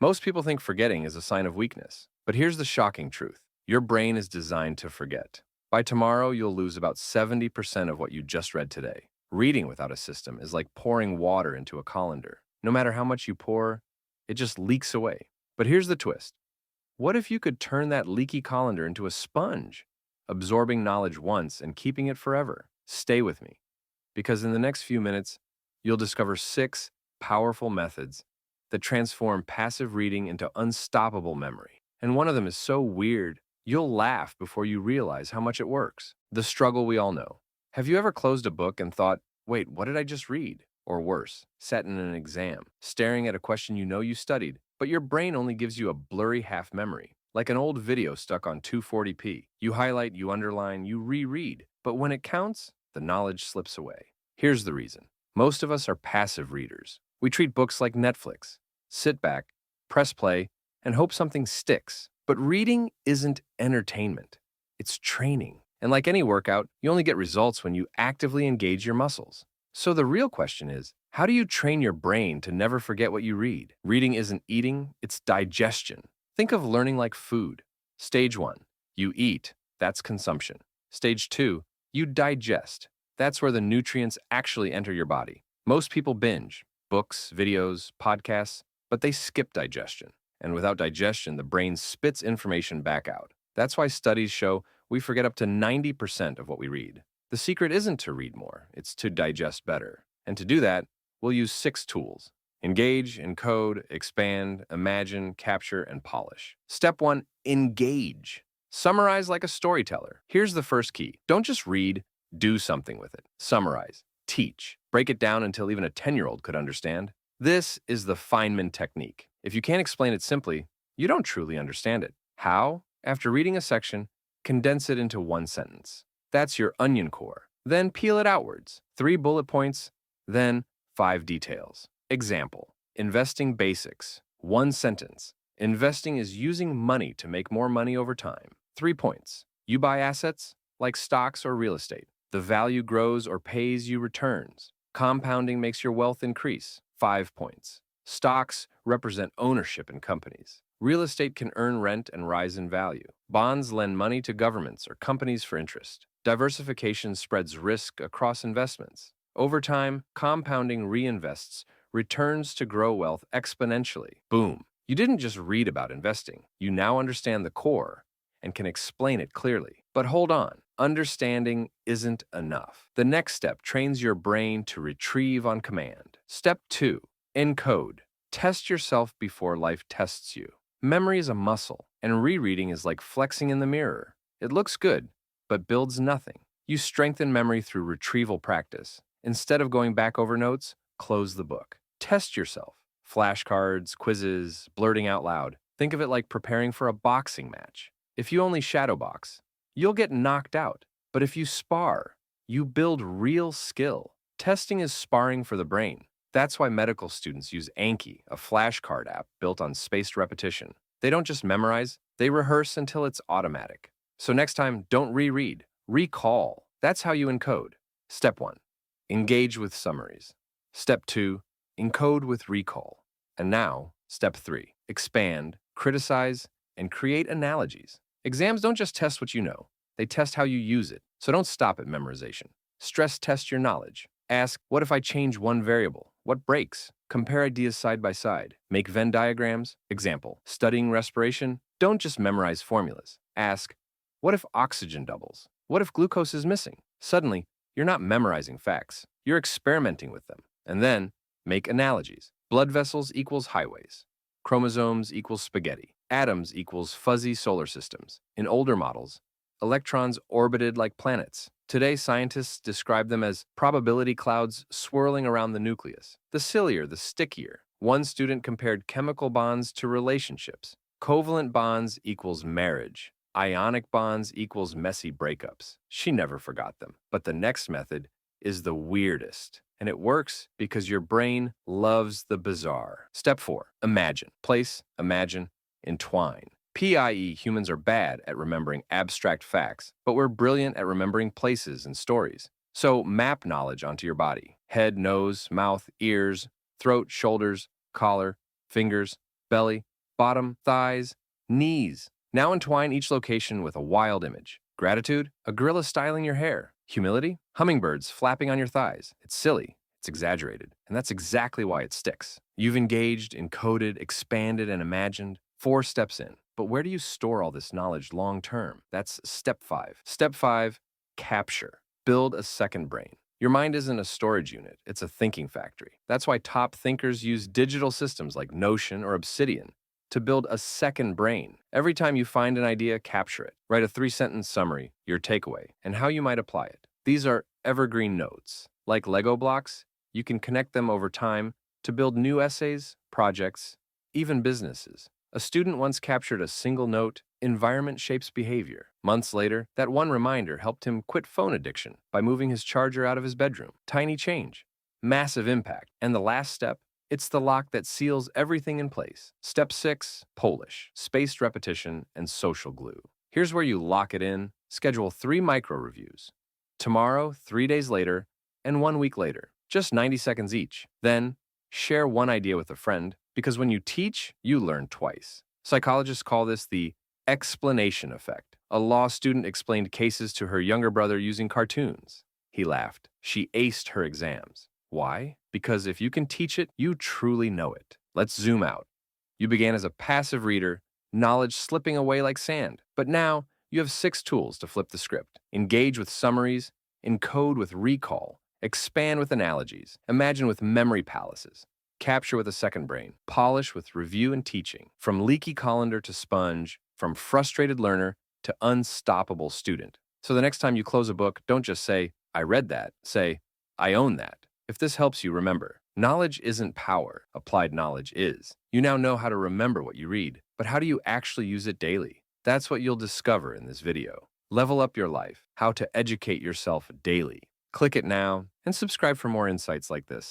Most people think forgetting is a sign of weakness, but here's the shocking truth. Your brain is designed to forget. By tomorrow, you'll lose about 70% of what you just read today. Reading without a system is like pouring water into a colander. No matter how much you pour, it just leaks away. But here's the twist. What if you could turn that leaky colander into a sponge, absorbing knowledge once and keeping it forever? Stay with me, because in the next few minutes, you'll discover 6 powerful methods that transform passive reading into unstoppable memory. And one of them is so weird, you'll laugh before you realize how much it works. The struggle we all know. Have you ever closed a book and thought, wait, what did I just read? Or worse, sat in an exam, staring at a question you know you studied, but your brain only gives you a blurry half memory, like an old video stuck on 240p. You highlight, you underline, you reread, but when it counts, the knowledge slips away. Here's the reason. Most of us are passive readers. We treat books like Netflix. Sit back, press play, and hope something sticks. But reading isn't entertainment. It's training. And like any workout, you only get results when you actively engage your muscles. So the real question is, how do you train your brain to never forget what you read? Reading isn't eating, it's digestion. Think of learning like food. Stage 1, you eat. That's consumption. Stage 2, you digest. That's where the nutrients actually enter your body. Most people binge books, videos, podcasts, but they skip digestion. And without digestion, the brain spits information back out. That's why studies show we forget up to 90% of what we read. The secret isn't to read more, it's to digest better. And to do that, we'll use 6 tools. Engage, encode, expand, imagine, capture, and polish. Step 1, engage. Summarize like a storyteller. Here's the first key. Don't just read, do something with it. Summarize, teach, break it down until even a 10-year-old could understand. This is the Feynman technique. If you can't explain it simply, you don't truly understand it. How? After reading a section, condense it into 1 sentence. That's your onion core. Then peel it outwards. 3 bullet points, then 5 details. Example, investing basics. 1 sentence. Investing is using money to make more money over time. 3 points. You buy assets, like stocks or real estate. The value grows or pays you returns. Compounding makes your wealth increase. 5 points. Stocks represent ownership in companies. Real estate can earn rent and rise in value. Bonds lend money to governments or companies for interest. Diversification spreads risk across investments. Over time, compounding reinvests returns to grow wealth exponentially. Boom. You didn't just read about investing. You now understand the core and can explain it clearly. But hold on. Understanding isn't enough. The next step trains your brain to retrieve on command. Step 2, encode. Test yourself before life tests you. Memory is a muscle, and rereading is like flexing in the mirror. It looks good, but builds nothing. You strengthen memory through retrieval practice. Instead of going back over notes, close the book. Test yourself. Flashcards, quizzes, blurting out loud. Think of it like preparing for a boxing match. If you only shadow box, you'll get knocked out. But if you spar, you build real skill. Testing is sparring for the brain. That's why medical students use Anki, a flashcard app built on spaced repetition. They don't just memorize, they rehearse until it's automatic. So next time, don't reread, recall. That's how you encode. Step 1, engage with summaries. Step 2, encode with recall. And now, Step 3, expand, criticize, and create analogies. Exams don't just test what you know, they test how you use it. So don't stop at memorization. Stress test your knowledge. Ask, what if I change one variable? What breaks? Compare ideas side by side. Make Venn diagrams. Example, studying respiration. Don't just memorize formulas. Ask, what if oxygen doubles? What if glucose is missing? Suddenly, you're not memorizing facts. You're experimenting with them. And then, make analogies. Blood vessels equals highways. Chromosomes equals spaghetti. Atoms equals fuzzy solar systems. In older models, electrons orbited like planets. Today, scientists describe them as probability clouds swirling around the nucleus. The sillier, the stickier. One student compared chemical bonds to relationships. Covalent bonds equals marriage. Ionic bonds equals messy breakups. She never forgot them. But the next method is the weirdest. And it works because your brain loves the bizarre. Step 4, imagine. Place, imagine, entwine. PIE, humans are bad at remembering abstract facts, but we're brilliant at remembering places and stories. So map knowledge onto your body. Head, nose, mouth, ears, throat, shoulders, collar, fingers, belly. bottom, thighs, knees. Now entwine each location with a wild image. Gratitude, a gorilla styling your hair. Humility, hummingbirds flapping on your thighs. It's silly, it's exaggerated, and that's exactly why it sticks. You've engaged, encoded, expanded, and imagined. 4 steps in. But where do you store all this knowledge long term? That's step 5. Step 5, capture. Build a second brain. Your mind isn't a storage unit, it's a thinking factory. That's why top thinkers use digital systems like Notion or Obsidian to build a second brain. Every time you find an idea, capture it. Write a 3-sentence summary, your takeaway, and how you might apply it. These are evergreen notes. Like Lego blocks, you can connect them over time to build new essays, projects, even businesses. A student once captured a single note, environment shapes behavior. Months later, that one reminder helped him quit phone addiction by moving his charger out of his bedroom. Tiny change, massive impact. And the last step, it's the lock that seals everything in place. Step 6, polish, spaced repetition, and social glue. Here's where you lock it in. Schedule 3 micro reviews. Tomorrow, 3 days later, and 1 week later. Just 90 seconds each. Then, share one idea with a friend, because when you teach, you learn twice. Psychologists call this the explanation effect. A law student explained cases to her younger brother using cartoons. He laughed. She aced her exams. Why? Because if you can teach it, you truly know it. Let's zoom out. You began as a passive reader, knowledge slipping away like sand. But now, you have 6 tools to flip the script. Engage with summaries, encode with recall, expand with analogies, imagine with memory palaces, capture with a second brain, polish with review and teaching. From leaky colander to sponge, from frustrated learner to unstoppable student. So the next time you close a book, don't just say, I read that. Say, I own that. If this helps you, remember, knowledge isn't power. Applied knowledge is. You now know how to remember what you read, but how do you actually use it daily? That's what you'll discover in this video. Level up your life, how to educate yourself daily. Click it now and subscribe for more insights like this.